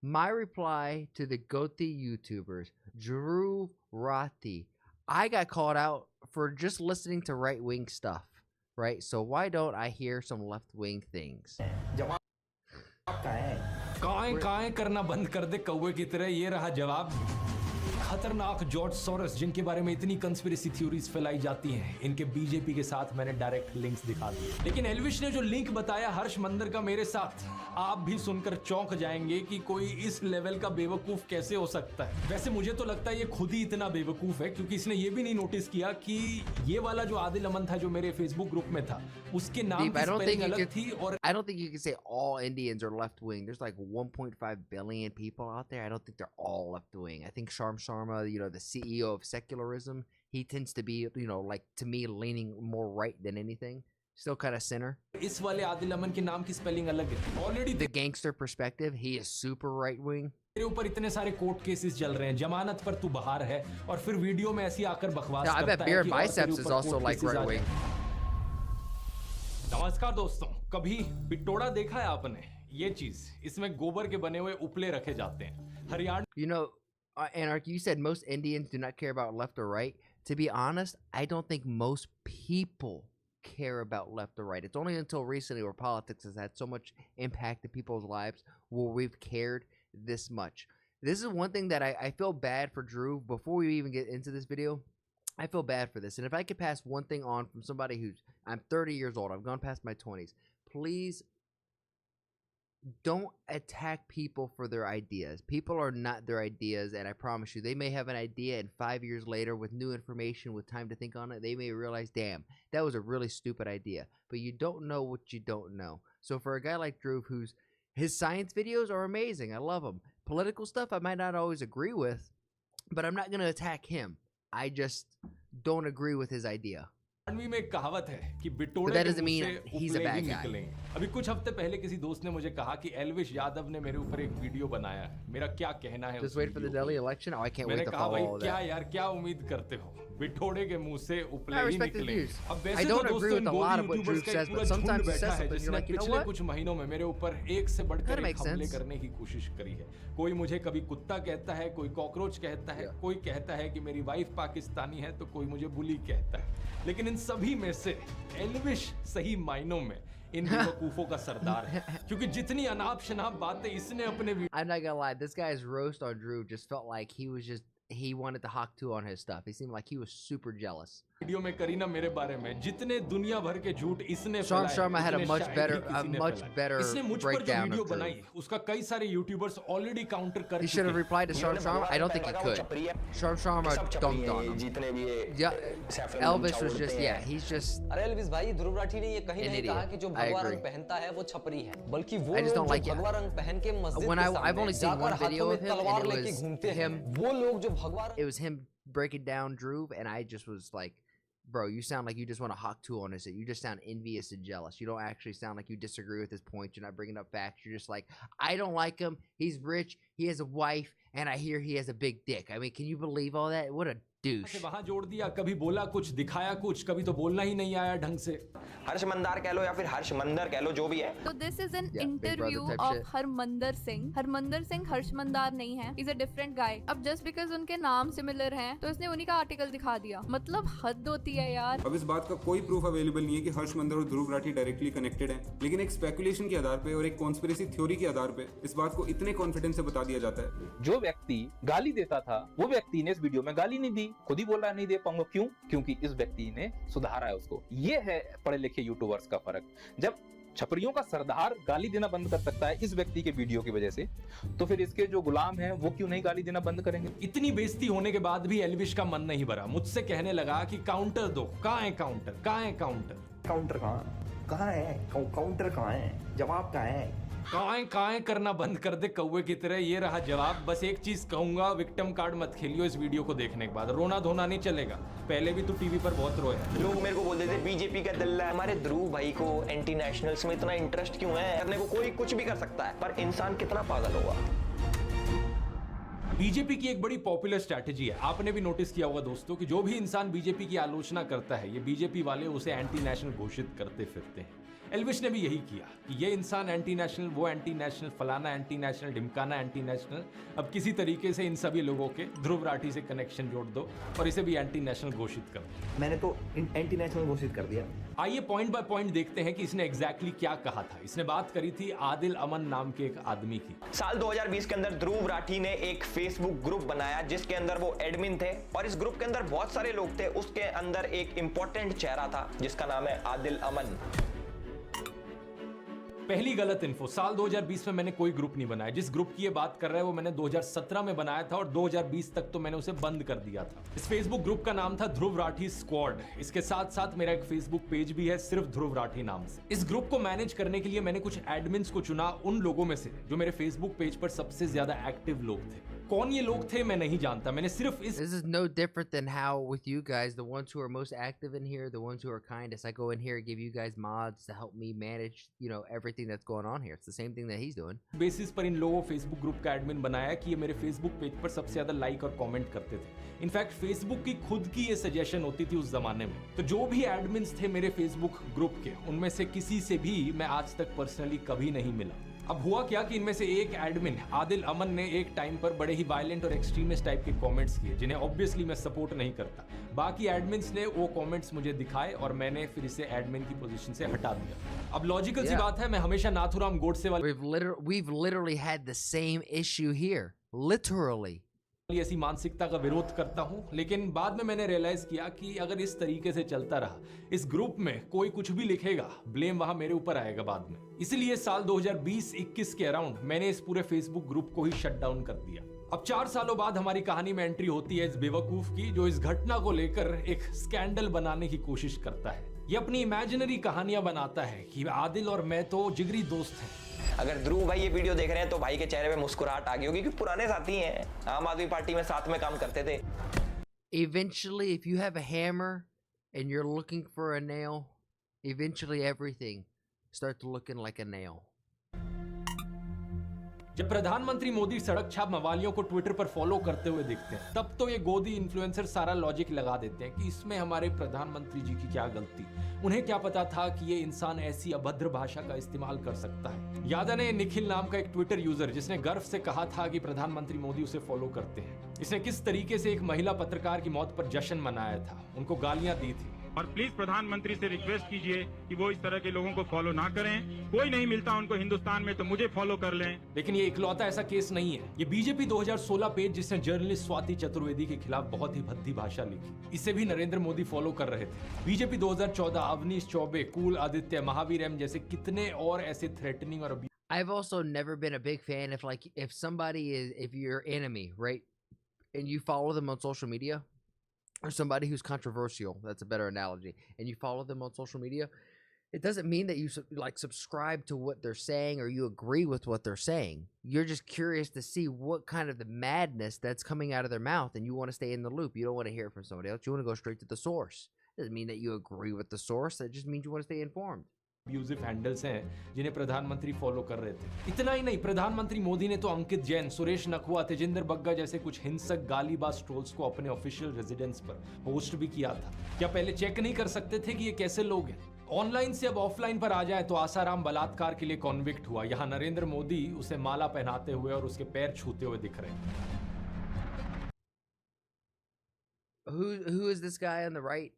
My reply to the Gothi YouTubers, Dhruv Rathi, I got called out for just listening to right-wing stuff, right? So why don't I hear some left-wing things? काएं करना बंद कर दे कौवे की तरह, ये रहा जवाब। खतरनाक जॉर्ज सोरोस, जिनके बारे में इतनी कंस्पिरेसी थ्योरीज फैलाई जाती हैं, इनके बीजेपी के साथ मैंने डायरेक्ट लिंक्स दिखा दिए। लेकिन एल्विश ने जो लिंक बताया हर्ष मंदर का मेरे साथ, आप भी सुनकर चौंक जाएंगे कि कोई इस लेवल का बेवकूफ कैसे हो सकता है। वैसे मुझे तो लगता है ये खुद ही इतना बेवकूफ है, क्योंकि इसने ये भी नहीं नोटिस किया कि ये वाला जो आदिल अमन था जो मेरे फेसबुक ग्रुप में था, उसके नाम की स्पेलिंग अलग थी। और I don't think you can say all Indians are left wing. There's like 1.5 billion people out there. I don't think they're all left wing. I think Sharm Sharma, you know, the CEO of secularism, he tends to be, you know, like to me leaning more right than anything. Still kind of center. इस वाले आदिल अमन के नाम की spelling अलग है। Already The gangster perspective, he is super right wing. तेरे ऊपर इतने सारे कोर्ट केसेस चल रहे हैं, जमानत पर तू बाहर है, और फिर वीडियो में ऐसी आकर बकवास I bet करता है Beard कि और तेरे Biceps is ऊपर also कोर्ट like केसेस आ right wing. जाए। नमस्कार दोस्तों, कभी बिटोड़ा देखा है आपने? ये चीज, इसमें गोबर के बने हुए उपले रखे जाते हैं। Haryana, You know, Anarch, you said most Indians do not care about left or right. To be honest, I don't think most people care about left or right. It's only until recently where politics has had so much impact in people's lives where we've cared this much. This is one thing that I feel bad for Drew. Before we even get into this video, I feel bad for this. And if I could pass one thing on from somebody who's, I'm 30 years old, I've gone past my 20s, please don't attack people for their ideas. People are not their ideas, and I promise you, they may have an idea, and 5 years later, with new information, with time to think on it, they may realize, damn, that was a really stupid idea. But you don't know what you don't know. So for a guy like Drew, his science videos are amazing. I love them. Political stuff I might not always agree with, but I'm not going to attack him. I just don't agree with his idea. में एक कहावत है कि बिटोड़े But that के doesn't मुंह mean से he's a उपले bad ही guy. निकलेंगे। अभी कुछ हफ्ते पहले किसी दोस्त ने मुझे कहा कि एल्विश यादव ने मेरे ऊपर एक वीडियो बनाया है, मेरा क्या कहना है Just उस wait for the video Delhi पे? election. Oh, I can't मैंने wait to कहा follow भाई all of क्या that. यार, क्या उम्मीद करते हो, बिटोड़े के मुंह से उपले I ही respect his निकलेंगे। views. अब I वैसे तो don't agree दोस्तों with a lot of what YouTubers Drew का says, एक पूरा but sometimes झुंड he बैठा says है something, you're जिसने like, you know पिछले what? कुछ महीनों में मेरे ऊपर एक से बढ़कर Kinda एक makes हमले sense. करने की कोशिश करी है। कोई मुझे कभी कुत्ता कहता है, कोई कॉकरोच कहता है, कोई कहता है कि मेरी वाइफ पाकिस्तानी है, तो कोई मुझे बुली कहता है। लेकिन इन सभी में से एल्विश सही मायनों में इन बेवकूफों का सरदार है, क्योंकि जितनी अनाप शनाप बातें इसने अपने I'm not gonna lie, this guy's roast on Drew just felt like he wanted to hawk two on his stuff. He seemed like he was super jealous. Video में करी ना मेरे बारे में, जितने दुनिया भर के झूठ इसने Sharm फैलाए, Sharma had a उतने much शायद better- ही किसी a ने much फैलाए। better इसने मुझ पर जो breakdown वीडियो of Drew. बनाई, उसका कई सारे यूट्यूबर्स ऑलरेडी काउंटर कर He should चुके have हैं। replied to Sharm Sharma. I don't think he could. Sharm Sharma dunked on him. जितने भी ये Yeah, Elvis was just, yeah, he's just अरे एल्विस भाई, ध्रुव राठी ने ये कहीं An नहीं idiot. कहा कि जो I भगवा agree. रंग पहनता है वो छपरी है, बल्कि वो I just लोग don't जो like it. भगवा रंग पहन के मस्जिद When के I've सामने only seen जाकर one video हाथों में of him, and तलवार it लेके was घूमते हैं, him- वो लोग जो भगवा रंग it was him breaking down Drew, and I just was like, bro, you sound like you just want to hawk two on us. You just sound envious and jealous. You don't actually sound like you disagree with his points. You're not bringing up facts. You're just like, I don't like him. He's rich. He has a wife, and I hear he has a big dick. I mean, can you believe all that? What a douche. वहां जोड़ दिया, कभी बोला कुछ, दिखाया कुछ, कभी तो बोलना ही नहीं आया ढंग से। हर्ष मंदार कह लो या फिर हर्ष मंदर कह लो, जो भी है। So this is an Yeah, Big Brother interview type of shit. Harmandir Singh. Harmandir Singh हर्ष मंदार नहीं है, इज अ डिफरेंट गाय। अब जस्ट बिकॉज उनके नाम सिमिलर हैं तो इसने उन्हीं का आर्टिकल दिखा दिया। मतलब हद होती है यार। अब इस बात का कोई प्रूफ अवेलेबल नहीं है कि हर्ष मंदर और ध्रुव राठी डायरेक्टली कनेक्टेड हैं, लेकिन एक स्पेकुलेशन के आधार पे और एक कॉन्स्पिरेसी थ्योरी के आधार पे इस बात को इतने कॉन्फिडेंस से बता दिया जाता है। जो व्यक्ति गाली देता था वो व्यक्ति ने इस वीडियो में गाली नहीं दी, खुद ही बोल रहा है नहीं दे पाऊंगा। क्यों? क्योंकि इस व्यक्ति ने सुधारा है उसको। ये है पढ़े लिखे यूट्यूबर्स का फर्क। जब छपरियों का सरदार गाली देना बंद कर सकता है इस व्यक्ति के वीडियो की वजह से, तो फिर इसके जो गुलाम हैं वो क्यों नहीं गाली देना बंद करेंगे? इतनी बेइज्जती होने के बाद भी एल्विश का मन नहीं भरा। मुझसे कहने लगा कि काउंटर दो। कहाँ है काउंटर? कहाँ है काउंटर? काउंटर कहाँ है? काउंटर कहाँ है? जवाब कहाँ है? काएं करना बंद कर दे कौवे की तरह, ये रहा जवाब। बस एक चीज कहूंगा, विक्टिम कार्ड मत खेलियो इस वीडियो को देखने के बाद। रोना धोना नहीं चलेगा। पहले भी तू टीवी पर बहुत रोया। लोग मेरे को बोलते थे बीजेपी का दल्ला है। हमारे ध्रुव भाई को एंटी नेशनल्स में इतना इंटरेस्ट क्यों है? करने को कोई कुछ भी कर सकता है, पर इंसान कितना पागल होगा। बीजेपी की एक बड़ी पॉपुलर स्ट्रैटेजी है, आपने भी नोटिस किया होगा दोस्तों, कि जो भी इंसान बीजेपी की आलोचना करता है, ये बीजेपी वाले उसे एंटी नेशनल घोषित करते फिरते हैं। एल्विश ने भी यही किया कि ये इंसान एंटी नेशनल, वो एंटी नेशनल, फलाना एंटी नेशनल, ढिमकाना एंटी नेशनल। अब किसी तरीके से इन सभी लोगों के ध्रुव राठी से कनेक्शन जोड़ दो और इसे भी एंटी नेशनल घोषित कर दो। मैंने तो एंटी नेशनल घोषित कर दिया। आइए पॉइंट बाय पॉइंट देखते हैं कि इसने एग्जैक्टली क्या कहा था। इसने बात करी थी आदिल अमन नाम के एक आदमी की। साल 2020 के अंदर ध्रुव राठी ने एक फेसबुक ग्रुप बनाया जिसके अंदर वो एडमिन थे और इस ग्रुप के अंदर बहुत सारे लोग थे। उसके अंदर एक इंपॉर्टेंट चेहरा था जिसका नाम है आदिल अमन। पहली गलत इन्फो, साल 2020 में मैंने कोई ग्रुप नहीं बनाया। जिस ग्रुप की ये बात कर रहा है वो मैंने 2017 में बनाया था और 2020 तक तो मैंने उसे बंद कर दिया था। इस फेसबुक ग्रुप का नाम था ध्रुव राठी स्क्वाड। इसके साथ साथ मेरा एक फेसबुक पेज भी है सिर्फ ध्रुव राठी नाम से। इस ग्रुप को मैनेज करने के लिए मैंने कुछ एडमिन्स को चुना, उन लोगों में से जो मेरे फेसबुक पेज पर सबसे ज्यादा एक्टिव लोग थे। कौन ये लोग थे मैं नहीं जानता, मैंने सिर्फ इस This is no different than how with you guys, the ones who are most active in here, the ones who are kindest. I go in here and give you guys mods to help me manage, you know, everything that's going on here. It's the same thing that he's doing. Basis पर इन लोगों Facebook group का admin बनाया कि ये मेरे Facebook page पर सबसे ज्यादा लाइक और कमेंट करते थे। इनफैक्ट फेसबुक की खुद की ये सजेशन होती थी उस जमाने में। तो जो भी एडमिन्स थे मेरे फेसबुक ग्रुप के, उनमें से किसी से भी मैं आज तक पर्सनली कभी नहीं मिला। अब हुआ क्या कि इनमें से एक एडमिन आदिल अमन ने एक टाइम पर बड़े ही वायलेंट और एक्सट्रीमिस्ट टाइप के कमेंट्स किए जिन्हें ऑब्वियसली मैं सपोर्ट नहीं करता। बाकी एडमिन्स ने वो कमेंट्स मुझे दिखाए और मैंने फिर इसे एडमिन की पोजीशन से हटा दिया। अब लॉजिकल सी बात है, मैं हमेशा नाथुराम गोडसे वाले We've literally had the same issue here. Literally. ऐसी मानसिकता का विरोध करता हूं, लेकिन बाद में मैंने रियलाइज किया कि अगर इस तरीके से चलता रहा, इस ग्रुप में कोई कुछ भी लिखेगा, ब्लेम वहां मेरे ऊपर आएगा बाद में। इसलिए साल 2020-21 के अराउंड मैंने इस पूरे फेसबुक ग्रुप को ही शट डाउन कर दिया। अब 4 सालों बाद हमारी कहानी में एंट्री होती है इस बेवकूफ की जो इस घटना को लेकर एक स्कैंडल बनाने की कोशिश करता है। ये अपनी इमेजिनरी कहानियां बनाता है कि आदिल और मैं तो जिगरी दोस्त हैं। अगर ध्रुव भाई ये वीडियो देख रहे हैं तो भाई के चेहरे पे मुस्कुराहट आ गई होगी क्योंकि पुराने साथी हैं, आम आदमी पार्टी में साथ में काम करते थे। Eventually, if you have a hammer and you're looking for a nail, eventually everything starts looking like a nail. जब प्रधानमंत्री मोदी सड़क छाप मवालियों को ट्विटर पर फॉलो करते हुए दिखते हैं, तब तो ये गोदी इन्फ्लुएंसर सारा लॉजिक लगा देते हैं कि इसमें हमारे प्रधानमंत्री जी की क्या गलती। उन्हें क्या पता था कि ये इंसान ऐसी अभद्र भाषा का इस्तेमाल कर सकता है। याद है निखिल नाम का एक ट्विटर यूजर जिसने गर्व से कहा था कि प्रधानमंत्री मोदी उसे फॉलो करते हैं। इसने किस तरीके से एक महिला पत्रकार की मौत पर जश्न मनाया था, उनको गालियां दी थी। और प्लीज प्रधानमंत्री से रिक्वेस्ट कीजिए कि वो इस तरह के लोगों को फॉलो ना करें। कोई नहीं मिलता उनको हिंदुस्तान में तो मुझे फॉलो कर लें। लेकिन ये इकलौता ऐसा केस नहीं है। ये बीजेपी 2016 पेज जिसने जर्नलिस्ट स्वाति चतुर्वेदी के खिलाफ बहुत ही भद्दी भाषा लिखी, इसे भी नरेंद्र मोदी फॉलो कर रहे थे। बीजेपी 2014 अवनीश चौबे, कूल आदित्य, महावीर एम जैसे कितने और ऐसे थ्रेटनिंग और I've also never been a big fan if somebody is, if you're enemy, right, and you follow them on social media, or somebody who's controversial, that's a better analogy, and you follow them on social media, it doesn't mean that you subscribe to what they're saying or you agree with what they're saying. You're just curious to see what kind of the madness that's coming out of their mouth, and you want to stay in the loop. You don't want to hear it from somebody else. You want to go straight to the source. It doesn't mean that you agree with the source. That just means you want to stay informed. Abusive handles हैं जिन्हें प्रधानमंत्री follow कर रहे थे। इतना ही नहीं, प्रधानमंत्री मोदी ने तो अंकित जैन, सुरेश नखवा, तेजिंदर बग्गा जैसे कुछ हिंसक गालीबाज ट्रोल्स को अपने ऑफिशियल रेजिडेंस पर होस्ट भी किया था। क्या पहले चेक नहीं कर सकते थे कि ये कैसे लोग हैं? ऑनलाइन से अब ऑफलाइन पर आ जाए तो आसाराम बलात्कार के लिए कॉन्विक्ट हुआ। यहाँ नरेंद्र मोदी उसे माला पहनाते हुए और उसके पैर छूते हुए दिख रहे हैं। Who is this guy on the right?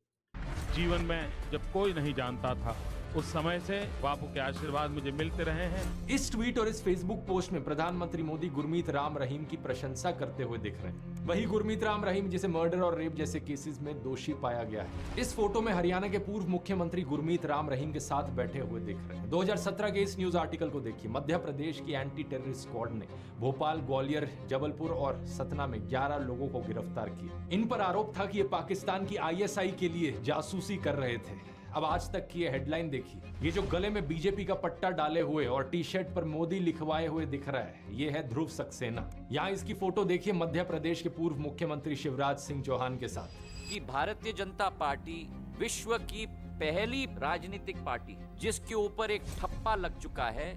जीवन में जब कोई नहीं जानता था उस समय से बापू के आशीर्वाद मुझे मिलते रहे हैं। इस ट्वीट और इस फेसबुक पोस्ट में प्रधानमंत्री मोदी गुरमीत राम रहीम की प्रशंसा करते हुए दिख रहे हैं। वही गुरमीत राम रहीम जिसे मर्डर और रेप जैसे केसेस में दोषी पाया गया है। इस फोटो में हरियाणा के पूर्व मुख्यमंत्री गुरमीत राम रहीम के साथ बैठे हुए दिख रहे हैं। 2017 के इस न्यूज आर्टिकल को देखिए। मध्य प्रदेश की एंटी टेररिस्ट स्क्वाड ने भोपाल, ग्वालियर, जबलपुर और सतना में 11 लोगों को गिरफ्तार किया। इन पर आरोप था कि ये पाकिस्तान की ISI के लिए जासूसी कर रहे थे। अब आज तक की ये हेडलाइन देखिए। ये जो गले में बीजेपी का पट्टा डाले हुए और टी शर्ट पर मोदी लिखवाए हुए दिख रहा है, ये है ध्रुव सक्सेना। यहाँ इसकी फोटो देखिए मध्य प्रदेश के पूर्व मुख्यमंत्री शिवराज सिंह चौहान के साथ। कि भारतीय जनता पार्टी विश्व की पहली राजनीतिक पार्टी जिसके ऊपर एक ठप्पा लग चुका है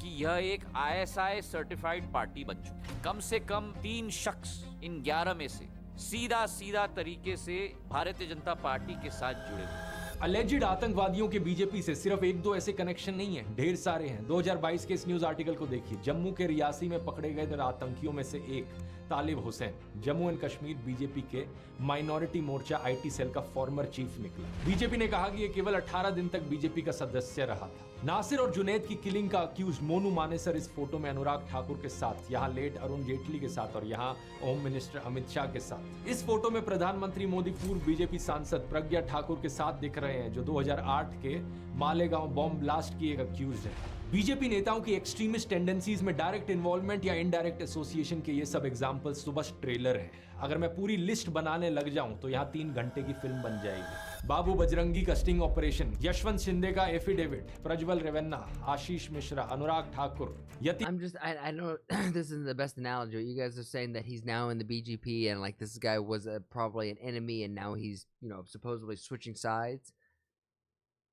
कि यह एक ISI सर्टिफाइड पार्टी बन चुकी है। कम से कम 3 शख्स इन 11 में से सीधा तरीके से भारतीय जनता पार्टी के साथ जुड़े हुए। अलेजिड आतंकवादियों के बीजेपी से सिर्फ एक दो ऐसे कनेक्शन नहीं है, ढेर सारे हैं। 2022 के इस न्यूज आर्टिकल को देखिए। जम्मू के रियासी में पकड़े गए आतंकियों में से एक तालिब हुसैन जम्मू एंड कश्मीर बीजेपी के माइनॉरिटी मोर्चा आईटी सेल का फॉर्मर चीफ निकला। बीजेपी ने कहा कि ये केवल 18 दिन तक बीजेपी का सदस्य रहा था। नासिर और जुनैद की किलिंग का अक्यूज मोनू मानेसर इस फोटो में अनुराग ठाकुर के साथ, यहाँ लेट अरुण जेटली के साथ और यहाँ होम मिनिस्टर अमित शाह के साथ। इस फोटो में प्रधानमंत्री मोदी पूर्व बीजेपी सांसद प्रज्ञा ठाकुर के साथ दिख रहे हैं, जो 2008 के मालेगांव बॉम्ब ब्लास्ट की एक अक्यूज है। बीजेपी नेताओं की एक्सट्रीमिस्ट टेंडेंसीज में डायरेक्ट इन्वॉल्वमेंट या इनडायरेक्ट एसोसिएशन के ये सब एग्जांपल्स तो बस ट्रेलर हैं। अगर मैं पूरी लिस्ट बनाने लग जाऊं तो यहाँ 3 घंटे की फिल्म बन जाएगी। बाबू बजरंगी का स्टिंग ऑपरेशन, यशवंत शिंदे का affidavit, Prajwal Revanna, Ashish Mishra, Anurag Thakur, I know this isn't the best analogy. You guys are saying that he's now in the BGP and like this guy was probably an enemy and now he's, you know, supposedly switching sides.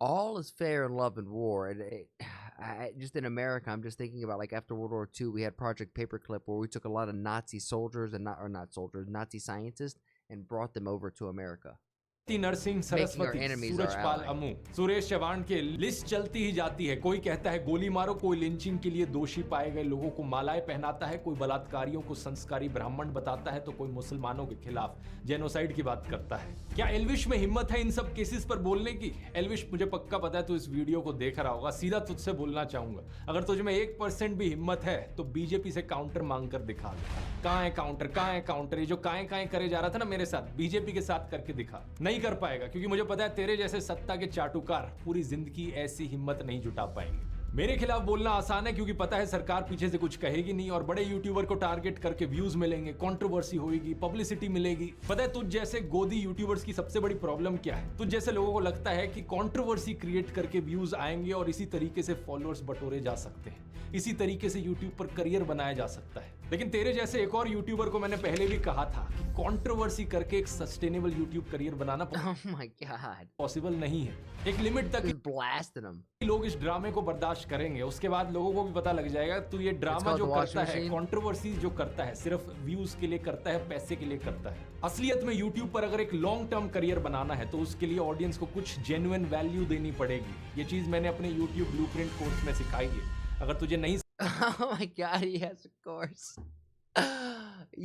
All is fair in love and war. And just in America, I'm just thinking about like after World War II, we had Project Paperclip where we took a lot of Nazi soldiers and Nazi scientists and brought them over to America. Narasimha Saraswati, Surajpal Amu, Suresh Chavan के list चलती ही जाती है। कोई कहता है गोली मारो, कोई लिंचिंग के लिए दोषी पाए गए लोगों को मालाएं पहनाता है, कोई बलात्कारियों को संस्कारी ब्राह्मण बताता है, तो कोई मुसलमानों के खिलाफ जेनोसाइड की बात करता है। क्या एल्विश में हिम्मत है इन सब केसेस पर बोलने की? एल्विश, मुझे पक्का पता है तू इस वीडियो को देख रहा होगा। सीधा तुझसे बोलना चाहूंगा, अगर तुझ में 1% भी हिम्मत है तो बीजेपी से काउंटर मांग कर दिखा दे। कहां है काउंटर, कहां है काउंटर? ये जो काएं करे जा रहा था ना मेरे साथ, बीजेपी के साथ करके दिखा। नहीं कर पाएगा, क्योंकि मुझे पता है तेरे जैसे सत्ता के चाटुकार पूरी जिंदगी ऐसी हिम्मत नहीं जुटा पाएंगे। मेरे खिलाफ बोलना आसान है क्योंकि पता है सरकार पीछे से कुछ कहेगी नहीं और बड़े यूट्यूबर को टारगेट करके व्यूज मिलेंगे, कंट्रोवर्सी होगी, पब्लिसिटी मिलेगी। पता है तुझ जैसे गोदी यूट्यूबर्स की सबसे बड़ी प्रॉब्लम क्या है? तुझ जैसे लोगों को लगता है कि कंट्रोवर्सी क्रिएट करके व्यूज आएंगे और इसी तरीके से फॉलोअर्स बटोरे जा सकते हैं, इसी तरीके से यूट्यूब पर करियर बनाया जा सकता है। लेकिन तेरे जैसे एक और यूट्यूबर को मैंने पहले भी कहा था कि कंट्रोवर्सी करके एक सस्टेनेबल यूट्यूब करियर बनाना पॉसिबल नहीं है। एक लिमिट तक लोग इस ड्रामे को बर्दाश्त करेंगे, उसके बाद लोगों को भी पता लग जाएगा तू ये ड्रामा जो करता है, कंट्रोवर्सी जो करता है, सिर्फ व्यूज के लिए करता है, पैसे के लिए करता है। असलियत में यूट्यूब पर अगर एक लॉन्ग टर्म करियर बनाना है तो उसके लिए ऑडियंस को कुछ जेन्युइन वैल्यू देनी पड़ेगी। ये चीज मैंने अपने यूट्यूब ब्लूप्रिंट कोर्स में सिखाई है। अगर तुझे नहीं Oh my God, yes, of course.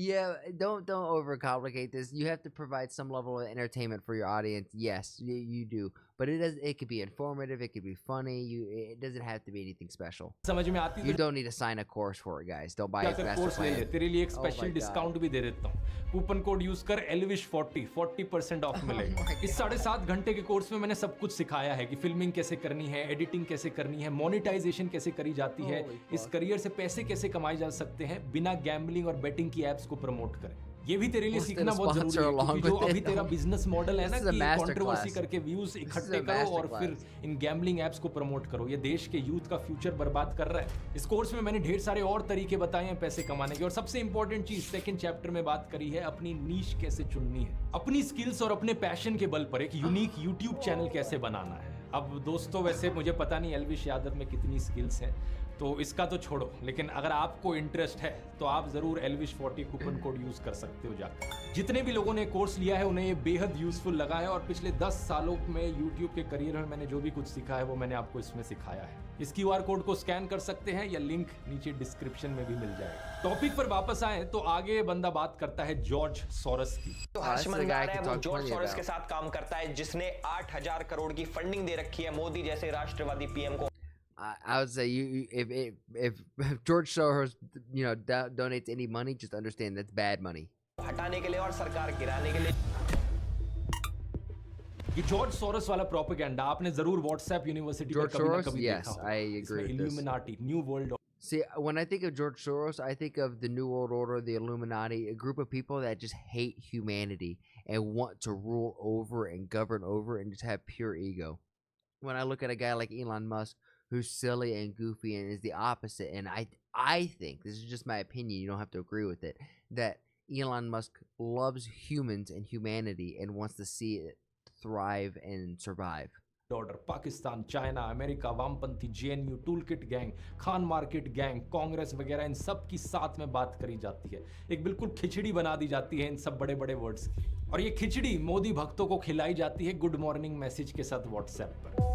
Yeah, don't overcomplicate this. You have to provide some level of entertainment for your audience. Yes, you do. But it could be informative, it could be funny. It doesn't have to be anything special. समझ में आती You don't need to sign a course for it, guys. Don't buy a master course ले ले, plan. तेरे लिए एक special discount भी दे देता हूँ। कूपन कोड यूज कर elvish40 40% ऑफ मिलेगा। इस 7.5 घंटे के कोर्स में मैंने सब कुछ सिखाया है कि फिल्मिंग कैसे करनी है, एडिटिंग कैसे करनी है, मोनेटाइजेशन कैसे करी जाती है, इस करियर से पैसे कैसे कमाए जा सकते हैं बिना गैम्बलिंग और बेटिंग की एप्स को प्रमोट करें। ये भी तेरे लिए सीखना बहुत जरूरी है, क्योंकि जो अभी तेरा बिजनेस मॉडल है ना कि कंट्रोवर्सी करके व्यूज इकट्ठे करो और फिर इन गैम्बलिंग एप्स को प्रमोट करो, ये देश के यूथ का फ्यूचर बर्बाद कर रहा है। इस कोर्स में मैंने ढेर सारे और तरीके बताए हैं पैसे कमाने के, और सबसे इंपॉर्टेंट चीज सेकंड चैप्टर में बात करी है अपनी नीश कैसे चुननी है, अपनी स्किल्स और अपने पैशन के बल पर एक यूनिक यूट्यूब चैनल कैसे बनाना है। अब दोस्तों, वैसे मुझे पता नहीं एल्विश यादव में कितनी स्किल्स हैं, तो इसका तो छोड़ो, लेकिन अगर आपको इंटरेस्ट है तो आप जरूर elvish40 कूपन कोड यूज कर सकते हो जाकर। जितने भी लोगों ने कोर्स लिया है उन्हें ये बेहद यूजफुल लगा है, और पिछले 10 सालों में यूट्यूब के करियर में मैंने जो भी कुछ सीखा है वो मैंने आपको इसमें सिखाया है। इस QR कोड को स्कैन कर सकते हैं या लिंक नीचे डिस्क्रिप्शन में भी मिल जाएगा। टॉपिक पर वापस आए तो आगे बंदा बात करता है जॉर्ज सोरस की। तो हर्षमंदार है वो जॉर्ज सोरस के साथ काम करता है, जिसने 8000 करोड़ की फंडिंग दे रखी है मोदी जैसे राष्ट्रवादी पीएम को। I would say if George Soros, you know, donates any money, just understand that's bad money. हटाने के लिए और सरकार गिराने के लिए। ये जॉर्ज सोरस वाला प्रोपेगेंडा आपने जरूर व्हाट्सएप यूनिवर्सिटी पर कभी ना कभी देखा होगा। I agree with this. Illuminati, New World. See, when I think of George Soros, I think of the New World Order, the Illuminati, a group of people that just hate humanity and want to rule over and govern over and just have pure ego. When I look at a guy like Elon Musk, who's silly and goofy and is the opposite, and I think, this is just my opinion, you don't have to agree with it, that Elon Musk loves humans and humanity and wants to see it thrive and survive. Order, Pakistan, China, America, वामपंथी, JNU, toolkit gang, Khan market gang, Congress वगैरह, इन सब की साथ में बात करी जाती है। एक बिल्कुल खिचड़ी बना दी जाती है इन सब बड़े बड़े वर्ड्स की, और ये खिचड़ी मोदी भक्तों को खिलाई जाती है गुड मॉर्निंग मैसेज के साथ व्हाट्सएप पर।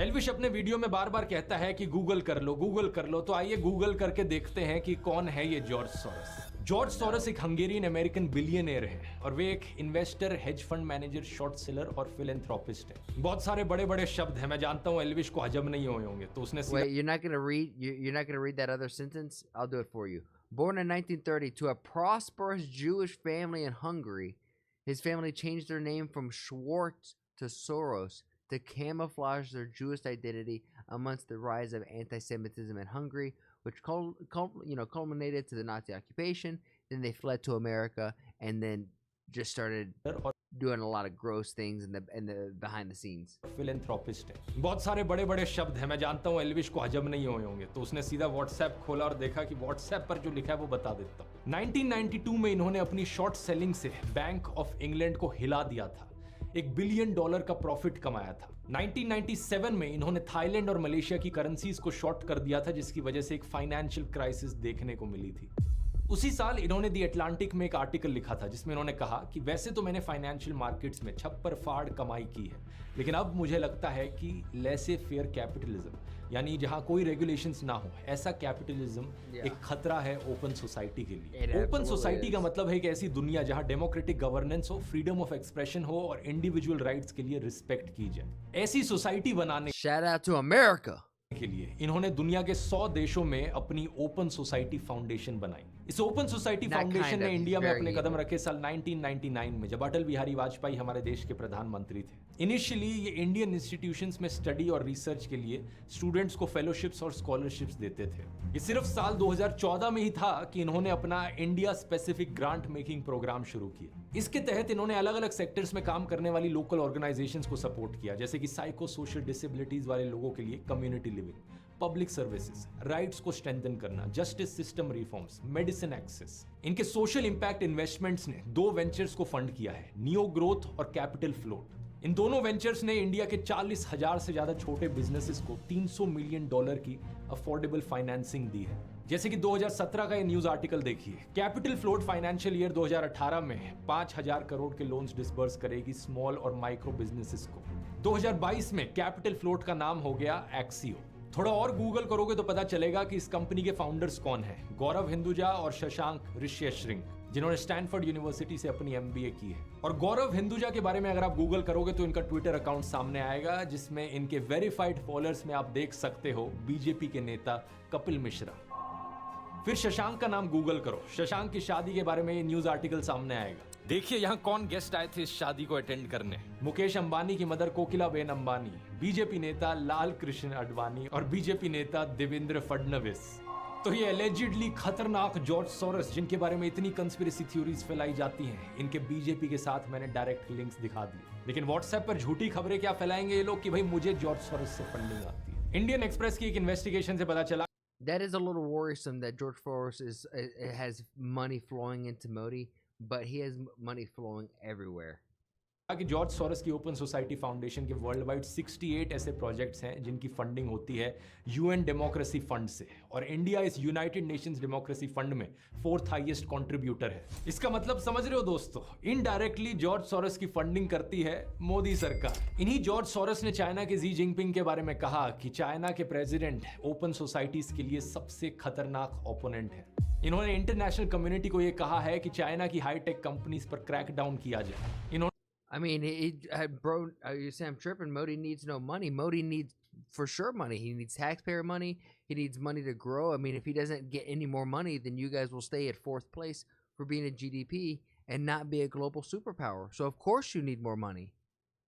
एल्विश अपने वीडियो में बार बार कहता है कि गूगल कर लो, तो आइए गूगल करके देखते हैं कि कौन है ये जॉर्ज सोरोस। जॉर्ज सोरोस एक हंगेरियन अमेरिकन बिलियनियर है और वे एक investor, hedge fund manager, short seller और फिलैंथ्रोपिस्ट है। बहुत सारे बड़े बड़े शब्द हैं, मैं जानता हूं एल्विश को हजम नहीं हुए होंगे, तो उसने Wait, you're not gonna read that other sentence? I'll do it for you. Born in 1930 to a prosperous Jewish family in Hungary, his family changed their name from Schwartz to Soros to camouflage their Jewish identity amongst the rise of anti-Semitism in Hungary, which culminated to the Nazi occupation. Then they fled to America and then just started doing a lot of gross things in the behind the scenes. Philanthropist है। बहुत सारे बड़े बड़े शब्द हैं, मैं जानता हूं एल्विश को हजम नहीं हुए होंगे, तो उसने सीधा व्हाट्सएप खोला और देखा कि व्हाट्सएप पर जो लिखा है वो बता देता हूं। 1992 में इन्होंने अपनी शॉर्ट सेलिंग से बैंक ऑफ इंग्लैंड को हिला दिया था, $1 बिलियन का प्रॉफिट कमाया था। 1997 में इन्होंने थाईलैंड और मलेशिया की करेंसीज को शॉर्ट कर दिया था, जिसकी वजह से एक फाइनेंशियल क्राइसिस देखने को मिली थी। उसी साल इन्होंने दी अटलांटिक में एक आर्टिकल लिखा था जिसमें इन्होंने कहा कि वैसे तो मैंने फाइनेंशियल मार्केट्स में छप्पर फाड़ कमाई की है, लेकिन अब मुझे लगता है कि लेसे फेयर कैपिटलिज्म, यानी जहां कोई रेगुलेशंस ना हो, ऐसा कैपिटलिज्म एक खतरा है ओपन सोसाइटी के लिए। ओपन सोसाइटी का मतलब है एक ऐसी दुनिया जहां डेमोक्रेटिक गवर्नेंस हो, फ्रीडम ऑफ एक्सप्रेशन हो और इंडिविजुअल राइट्स के लिए रिस्पेक्ट की जाए। ऐसी सोसाइटी बनाने Shout out to America. के लिए इन्होंने दुनिया के 100 देशों में अपनी ओपन सोसाइटी फाउंडेशन बनाई। इस ओपन सोसाइटी फाउंडेशन ने इंडिया में अपने कदम रखे साल 1999 में, जब अटल बिहारी वाजपेयी हमारे देश के प्रधानमंत्री थे। इनिशियली ये इंडियन इंस्टीट्यूशंस में स्टडी और रिसर्च के लिए स्टूडेंट्स को फेलोशिप्स और स्कॉलरशिप्स देते थे। ये सिर्फ साल 2014 में ही था कि इन्होंने अपना India specific grant making program शुरू किया। इसके तहत इन्होंने अलग अलग सेक्टर्स में काम करने वाली लोकल ऑर्गेनाइजेशंस को सपोर्ट किया, जैसे कि साइको सोशल डिसेबिलिटीज वाले लोगों के लिए community living, public services, rights को स्ट्रेंथन करना, justice system reforms, medicine access. इनके सोशल इंपैक्ट इन्वेस्टमेंट्स ने 2 वेंचर्स को फंड किया है, नियो ग्रोथ और कैपिटल फ्लोट। इन दोनों वेंचर्स ने इंडिया के 40,000 से ज्यादा छोटे बिजनेसेस को $300 मिलियन की अफोर्डेबल फाइनेंसिंग दी है। जैसे कि 2017 का ये न्यूज आर्टिकल देखिए, कैपिटल फ्लोट फाइनेंशियल ईयर 2018 में 5,000 करोड़ के लोन्स डिसबर्स करेगी स्मॉल और माइक्रो बिजनेसेस को। 2022 में कैपिटल फ्लोट का नाम हो गया एक्सियो। थोड़ा और गूगल करोगे तो पता चलेगा कि इस कंपनी के फाउंडर्स कौन हैं, गौरव हिंदुजा और शशांक ऋष्यशृंग, जिन्होंने स्टैनफोर्ड यूनिवर्सिटी से अपनी MBA की है। और गौरव हिंदुजा के बारे में अगर आप गूगल करोगे तो इनका ट्विटर अकाउंट सामने आएगा, जिसमें इनके वेरीफाइड फॉलोअर्स में आप देख सकते हो बीजेपी के नेता कपिल मिश्रा। फिर शशांक का नाम गूगल करो, शशांक की शादी के बारे में ये न्यूज आर्टिकल सामने आएगा। देखिए यहाँ कौन गेस्ट आए थे इस शादी को अटेंड करने। मुकेश अंबानी की मदर कोकिलाबेन अंबानी, बीजेपी नेता लाल कृष्ण आडवाणी और बीजेपी नेता देवेंद्र फडणवीस। तो ये एलिजिडली खतरनाक जॉर्ज सोरोस, जिनके बारे में इतनी कंस्पिरेसी थ्योरीज फैलाई जाती हैं, इनके बीजेपी के साथ मैंने डायरेक्ट लिंक्स दिखा दिए। लेकिन व्हाट्सएप पर झूठी खबरें क्या फैलाएंगे ये लोग कि भाई मुझे जॉर्ज सोरोस से फंडिंग आती है। इंडियन एक्सप्रेस की एक इन्वेस्टिगेशन से पता चला That is a little worrisome that George Soros has money flowing into Modi, but he has money flowing everywhere. कि जॉर्ज सोरोस की ओपन सोसाइटी फाउंडेशन के वर्ल्ड वाइड 68 ऐसे प्रोजेक्ट्स हैं जिनकी फंडिंग होती है UN डेमोक्रेसी फंड से, और इंडिया इस यूनाइटेड नेशंस डेमोक्रेसी फंड में 4th हाईएस्ट कंट्रीब्यूटर है। इसका मतलब समझ रहे हो दोस्तों, इनडायरेक्टली जॉर्ज सोरोस की फंडिंग करती है मोदी सरकार। इन्हीं जॉर्ज सोरोस ने चाइना के जी जिनपिंग के बारे में कहा कि चाइना के प्रेसिडेंट ओपन सोसाइटीज के लिए सबसे खतरनाक ओपोनेंट है। इन्होंने इंटरनेशनल कम्युनिटी को यह कहा है कि चाइना की हाईटेक कंपनीज पर क्रैक डाउन किया जाए। इन्होंने I mean, bro, you say I'm tripping. Modi needs no money. Modi needs, for sure, money. He needs taxpayer money. He needs money to grow. I mean, if he doesn't get any more money, then you guys will stay at 4th place for being a GDP and not be a global superpower. So, of course, you need more money.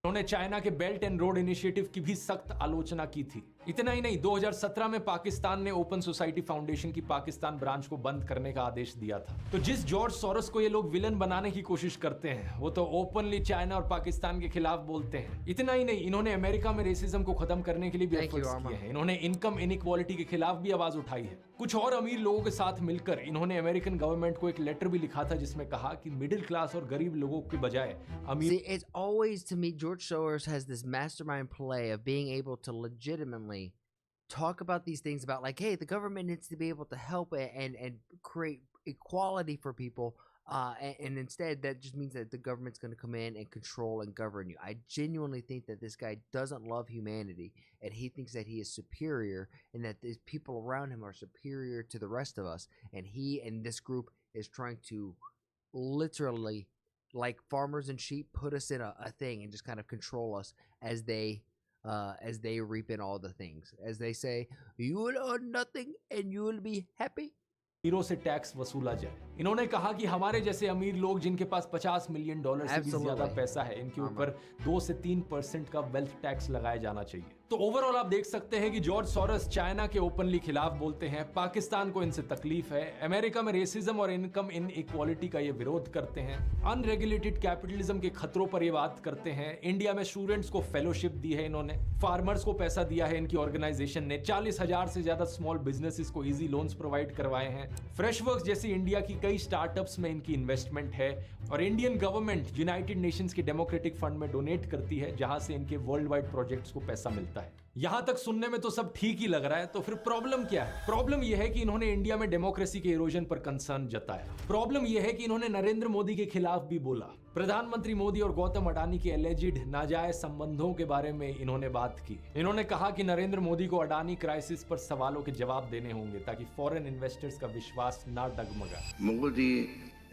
उन्होंने China के belt and road initiative की भी सख्त आलोचना की थी। इतना ही नहीं, 2017 में पाकिस्तान ने ओपन सोसाइटी फाउंडेशन की पाकिस्तान ब्रांच को बंद करने का आदेश दिया था। तो जिस जॉर्ज सोरोस को ये लोग विलन बनाने की कोशिश करते हैं, वो तो ओपनली चाइना और पाकिस्तान के खिलाफ बोलते हैं। इतना ही नहीं, इन्होंने अमेरिका में रेसिज्म को खत्म करने के लिए भी एफर्ट्स किए हैं। इन्होंने इनकम इनइक्वालिटी के खिलाफ भी आवाज उठाई है। कुछ और अमीर लोगों के साथ मिलकर इन्होंने अमेरिकन गवर्नमेंट को एक लेटर भी लिखा था जिसमें कहा कि मिडिल क्लास और गरीब लोगों के बजाय अमीर। See, it's always, to me, George Soros has this mastermind play of being able to legitimately talk about these things about, like, hey, the government needs to be able to help and create equality for people, and instead that just means that the government's going to come in and control and govern you. I genuinely think that this guy doesn't love humanity, and he thinks that he is superior and that these people around him are superior to the rest of us, and he and this group is trying to literally, like farmers and sheep, put us in a thing and just kind of control us as they reap in all the things. As they say, you will earn nothing and you will be happy. अमीरों से tax वसूला जाए। इन्होंने कहा कि हमारे जैसे अमीर लोग जिनके पास $50 मिलियन से भी ज्यादा पैसा है, इनके ऊपर 2 से 3% का वेल्थ टैक्स लगाया जाना चाहिए। तो ओवरऑल आप देख सकते हैं कि जॉर्ज सोरोस चाइना के ओपनली खिलाफ बोलते हैं, पाकिस्तान को इनसे तकलीफ है, अमेरिका में रेसिज्म और इनकम इनइक्वालिटी का ये विरोध करते हैं, अनरेगुलेटेड कैपिटलिज्म के खतरों पर ये बात करते हैं, इंडिया में स्टूडेंट्स को फेलोशिप दी है इन्होंने, फार्मर्स को पैसा दिया है इनकी ऑर्गेनाइजेशन ने, 40,000 से ज्यादा स्मॉल बिजनेसेस को इजी लोन्स प्रोवाइड करवाए हैं, फ्रेशवर्क्स जैसी इंडिया की कई स्टार्टअप्स में इनकी इन्वेस्टमेंट है, और इंडियन गवर्नमेंट यूनाइटेड नेशंस के डेमोक्रेटिक फंड में डोनेट करती है जहां से इनके वर्ल्ड वाइड प्रोजेक्ट्स को पैसा मिलता है। यहां तक सुनने में तो सब ठीक ही लग रहा है, तो फिर प्रॉब्लम क्या है? प्रॉब्लम यह है कि इन्होंने इंडिया में डेमोक्रेसी के इरोजन पर कंसर्न जताया। प्रॉब्लम यह है कि इन्होंने नरेंद्र मोदी के खिलाफ भी बोला। प्रधानमंत्री मोदी और गौतम अडानी के एलिजिड नाजायज संबंधों के बारे में इन्होंने बात की। इन्होंने कहा कि नरेंद्र मोदी को अडानी क्राइसिस पर सवालों के जवाब देने होंगे ताकि फॉरेन इन्वेस्टर्स का विश्वास ना डगमगा। Modi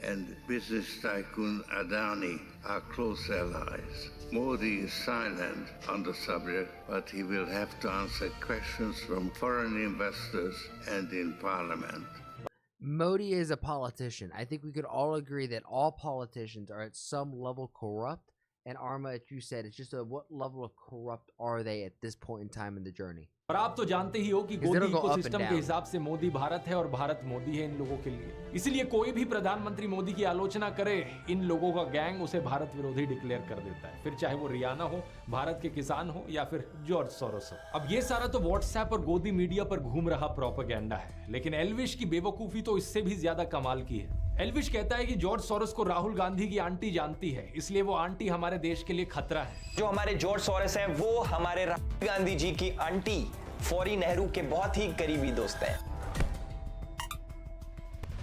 and business tycoon Adani are close allies. Modi is silent on the subject, but he will have to answer questions from foreign investors and in parliament. Modi is a politician. I think we could all agree that all politicians are at some level corrupt. And Arma, as you said, it's just what level of corrupt are they at this point in time in the journey? और आप तो जानते ही हो कि गोदी ecosystem के हिसाब से मोदी भारत है और भारत मोदी है इन लोगों के लिए। इसलिए कोई भी प्रधानमंत्री मोदी की आलोचना करे, इन लोगों का गैंग उसे भारत विरोधी डिक्लेयर कर देता है, फिर चाहे वो रियाना हो, भारत के किसान हो या फिर जॉर्ज सोरोस हो। अब ये सारा तो व्हाट्सएप और गोदी मीडिया पर घूम रहा प्रोपेगेंडा है, लेकिन एल्विश की बेवकूफी तो इससे भी ज्यादा कमाल की है। एल्विश कहता है कि जॉर्ज सोरोस को राहुल गांधी की आंटी जानती है, इसलिए वो आंटी हमारे देश के लिए खतरा है। जो हमारे जॉर्ज सोरोस हैं वो हमारे राहुल गांधी जी की आंटी फौरी नेहरू के बहुत ही करीबी दोस्त हैं।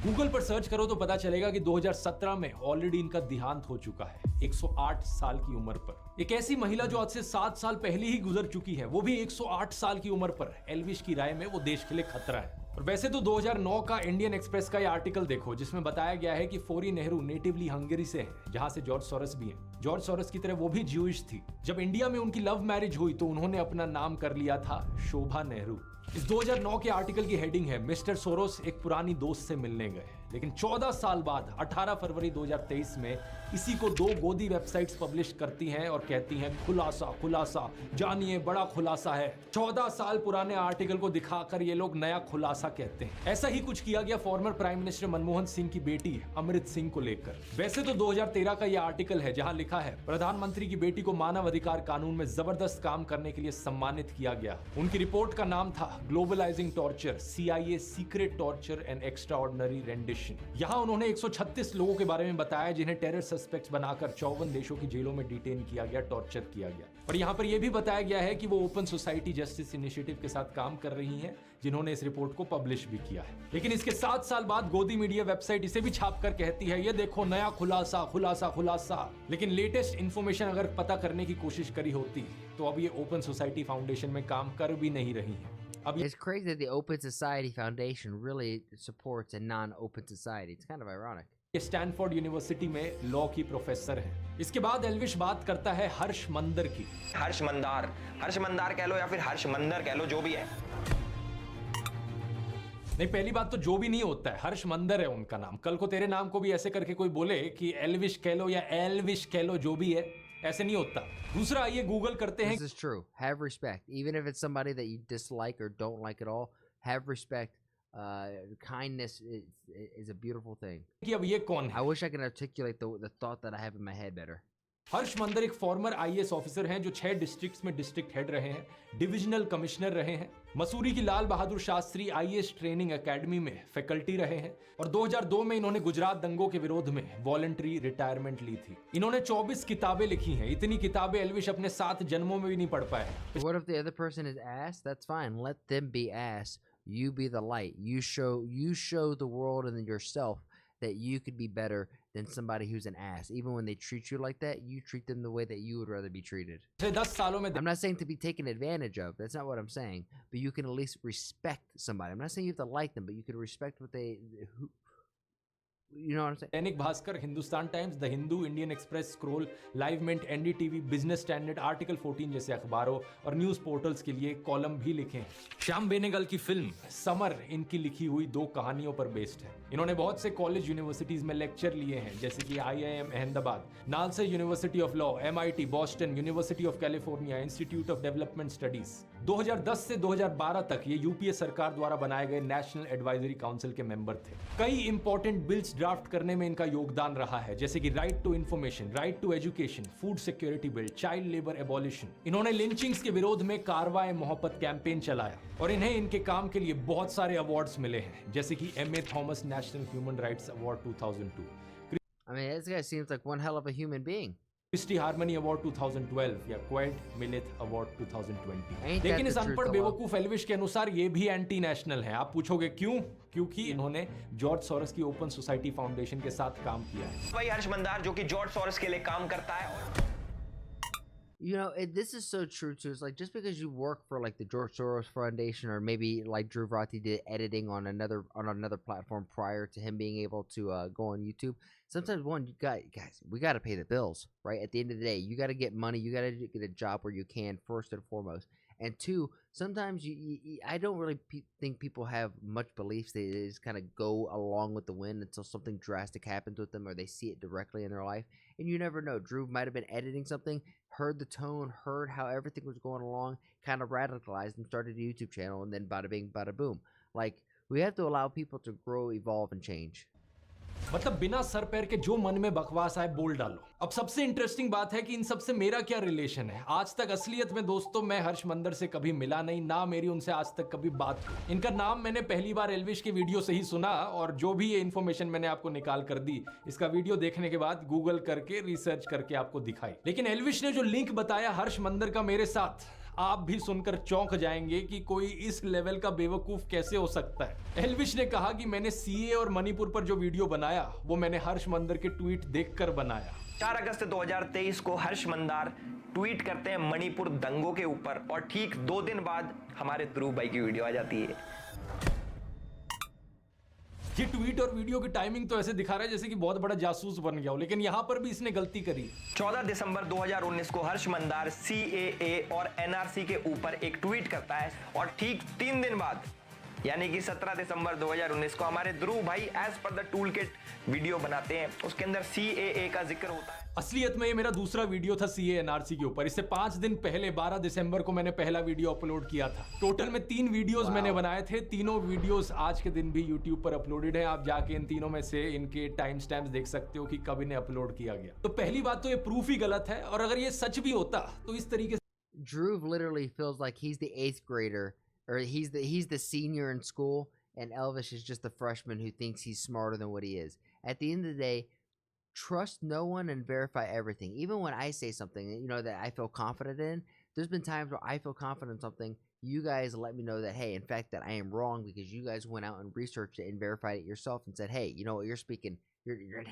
गूगल पर सर्च करो तो पता चलेगा कि 2017 में ऑलरेडी इनका देहांत हो चुका है, 108 साल की उम्र पर। एक ऐसी महिला जो आज से 7 साल पहले ही गुजर चुकी है, वो भी 108 साल की उम्र पर। एल्विश की राय में वो देश के लिए खतरा है। और वैसे तो 2009 का इंडियन एक्सप्रेस का ये आर्टिकल देखो जिसमें बताया गया है कि फौरी नेहरू नेटिवली हंगरी से है, जहां से जॉर्ज सोरोस भी हैं। जॉर्ज सोरोस की तरह वो भी ज्यूइश थी। जब इंडिया में उनकी लव मैरिज हुई तो उन्होंने अपना नाम कर लिया था शोभा नेहरू। इस 2009 के आर्टिकल की हेडिंग है, मिस्टर सोरोस एक पुरानी दोस्त से मिलने गए। लेकिन 14 साल बाद 18 फरवरी 2023 में इसी को 2 गोदी वेबसाइट्स पब्लिश करती हैं और कहती हैं खुलासा खुलासा, जानिए बड़ा खुलासा है। 14 साल पुराने आर्टिकल को दिखाकर ये लोग नया खुलासा कहते हैं। ऐसा ही कुछ किया गया farmer prime minister Manmohan Singh की बेटी अमृत सिंह को लेकर। वैसे तो 2013 का ये आर्टिकल है जहां लिखा है प्रधानमंत्री की बेटी को मानव अधिकार कानून में जबरदस्त काम करने के लिए सम्मानित किया गया। उनकी रिपोर्ट का नाम था globalising torture, CIA secret torture and extraordinary rendition. यहां उन्होंने 136 लोगों के बारे में बताया जिन्हें टेरर सस्पेक्ट्स बनाकर 54 देशों की जेलों में डिटेन किया गया, टॉर्चर किया गया। और यहां पर यह भी बताया गया है कि वो ओपन सोसाइटी जस्टिस इनिशिएटिव के साथ काम कर रही हैं, जिन्होंने इस रिपोर्ट को पब्लिश भी किया है। लेकिन इसके 7 साल बाद गोदी मीडिया वेबसाइट इसे भी छापकर कहती है ये देखो नया खुलासा खुलासा खुलासा। लेकिन लेटेस्ट इंफॉर्मेशन अगर पता करने की कोशिश करी होती तो अब ये ओपन सोसाइटी फाउंडेशन में काम कर भी नहीं रही है। It's crazy that the Open Society Foundation really supports a non-open society. It's kind of ironic. ये स्टैनफोर्ड यूनिवर्सिटी में लॉ की प्रोफेसर है। इसके बाद एल्विश बात करता है हर्ष मंदर की। हर्ष मंदार कह लो या फिर हर्ष मंदर कह लो, जो भी है। नहीं, पहली बात तो जो भी नहीं होता है, हर्ष मंदर है उनका नाम। कल को तेरे नाम को भी ऐसे करके कोई बोले कि एल्विश कह लो या एल्विश कह लो, जो भी है, ऐसे नहीं होता। दूसरा आइए गूगल करते हैं This is true. Have respect. Even if it's somebody that you dislike or don't like at all, have respect. Kindness is a beautiful thing. कि अब ये कौन है। I wish I could articulate the thought that I have in my head better. हर्ष मंदर एक farmer IAS officer हैं जो 6 districts में डिस्ट्रिक्ट हेड रहे हैं, डिविजनल कमिश्नर रहे हैं, मसूरी की Lal Bahadur Shastri IAS training academy में फैकल्टी रहे हैं और 2002 में इन्होंने गुजरात दंगों के विरोध में वॉलंटरी रिटायरमेंट ली थी। इन्होंने 24 किताबें लिखी हैं। इतनी किताबें एल्विश अपने 7 जन्मों में भी नहीं पढ़ पाए। What if the other person is ass? That's fine. Let them be ass. You be the light. You show the world and yourself that you could be better than somebody who's an ass. Even when they treat you like that, you treat them the way that you would rather be treated. 10 सालों में I'm not saying to be taken advantage of. That's not what I'm saying. But you can at least respect somebody. I'm not saying you have to like them, but you can respect what they... You know what I'm saying? Dainik Bhaskar, Hindustan Times, the Hindu, Indian Express, Scroll, Live Mint, NDTV, Business Standard, Article 14 जैसे अखबारों और news portals के लिए column भी लिखे हैं। श्याम बेनेगल की film summer इनकी लिखी हुई 2 कहानियों पर बेस्ड है। इन्होंने बहुत से कॉलेज यूनिवर्सिटीज में लेक्चर लिए हैं, जैसे कि IIM Ahmedabad, NALSA university of law, MIT, Boston, university of California, institute of development studies. 2010 से 2012 तक ये यूपीए सरकार द्वारा बनाए गए नेशनल एडवाइजरी काउंसिल के मेंबर थे। कई इंपॉर्टेंट बिल्स ड्राफ्ट करने में इनका योगदान रहा है, जैसे कि right to information, right to education, food security bill, child labour abolition. इन्होंने लिंचिंग्स के विरोध में कारवाए मोहब्बत कैंपेन चलाया और इन्हें इनके काम के लिए बहुत सारे अवार्ड्स मिले हैं, जैसे कि MA Thomas national human rights award 2002, I mean, this guy seems like one hell of a human being. Christie harmony award 2012 या क्वाइट मिलेट अवार्ड 2020। Ain't लेकिन that इस the अनपढ़ truth, बेवकूफ एल्विश के अनुसार ये भी एंटी नेशनल है। आप पूछोगे क्यों? क्योंकि इन्होंने जॉर्ज सोरस की ओपन सोसाइटी फाउंडेशन के साथ काम किया है। वही हर्ष मंदार जो कि जॉर्ज सोरस के लिए काम करता है। You know, this is so true too. It's like just because you work for like the George Soros Foundation, or maybe like Drew Vrati did editing on another platform prior to him being able to go on YouTube. Sometimes guys, we got to pay the bills, right? At the end of the day, you got to get money. You got to get a job where you can, first and foremost. And 2, sometimes I don't really think people have much beliefs. They just kind of go along with the wind until something drastic happens with them or they see it directly in their life. And you never know. Drew might have been editing something, heard the tone, heard how everything was going along, kind of radicalized and started a YouTube channel, and then bada bing, bada boom. Like, we have to allow people to grow, evolve, and change. मतलब बिना sir पैर के जो मन में बकवास आए बोल डालो। अब सबसे इंटरेस्टिंग बात है कि इन सबसे मेरा क्या रिलेशन है। आज तक असलियत में दोस्तों मैं हर्ष मंदर से कभी मिला नहीं, ना मेरी उनसे आज तक कभी बात हुई। इनका नाम मैंने पहली बार एल्विश के वीडियो से ही सुना और जो भी ये इन्फॉर्मेशन मैंने आपको निकाल कर दी, इसका वीडियो देखने के बाद गूगल करके रिसर्च करके आपको दिखाई। लेकिन एल्विश ने जो लिंक बताया हर्ष मंदर का मेरे साथ, आप भी सुनकर चौंक जाएंगे कि कोई इस लेवल का बेवकूफ कैसे हो सकता है। एल्विश ने कहा कि मैंने सीए और मणिपुर पर जो वीडियो बनाया वो मैंने हर्ष मंदर के ट्वीट देखकर बनाया। 4 अगस्त 2023 को हर्ष मंदार ट्वीट करते हैं मणिपुर दंगों के ऊपर और ठीक 2 दिन बाद हमारे ध्रुव भाई की वीडियो आ जाती है। ये ट्वीट और वीडियो की टाइमिंग तो ऐसे दिखा रहा है जैसे कि बहुत बड़ा जासूस बन गया हो, लेकिन यहां पर भी इसने गलती करी। 14 दिसंबर 2019 को हर्ष मंदार CAA और NRC के ऊपर एक ट्वीट करता है और ठीक 3 दिन बाद यानी कि 17 दिसंबर 2019 को हमारे ध्रुव भाई as per the tool kit video बनाते हैं। उसके अंदर CAA का जिक्र होता है। असलियत में ये मेरा दूसरा वीडियो था CAA NRC के ऊपर। इससे 5 दिन पहले 12 दिसंबर को मैंने पहला वीडियो अपलोड किया था। टोटल में 3 वीडियोस मैंने बनाए थे। तीनों वीडियोस आज के दिन भी YouTube पर अपलोडेड हैं। आप जाके इन तीनों में से इनके टाइम स्टैम्प्स देख सकते हो कि कब इन्हें अपलोड किया गया। तो पहली बात तो ये प्रूफ ही गलत है, और अगर ये सच भी होता तो इस तरीके से Drew literally feels like he's the 8th grader, or he's the senior in school, and Elvish is just the freshman who thinks he's smarter than what he is. At the end of the day, trust no one and verify everything. Even when I say something, you know, that I feel confident in, there's been times where I feel confident in something. You guys let me know that, hey, in fact, that I am wrong because you guys went out and researched it and verified it yourself and said, hey, you know what, you're speaking, you're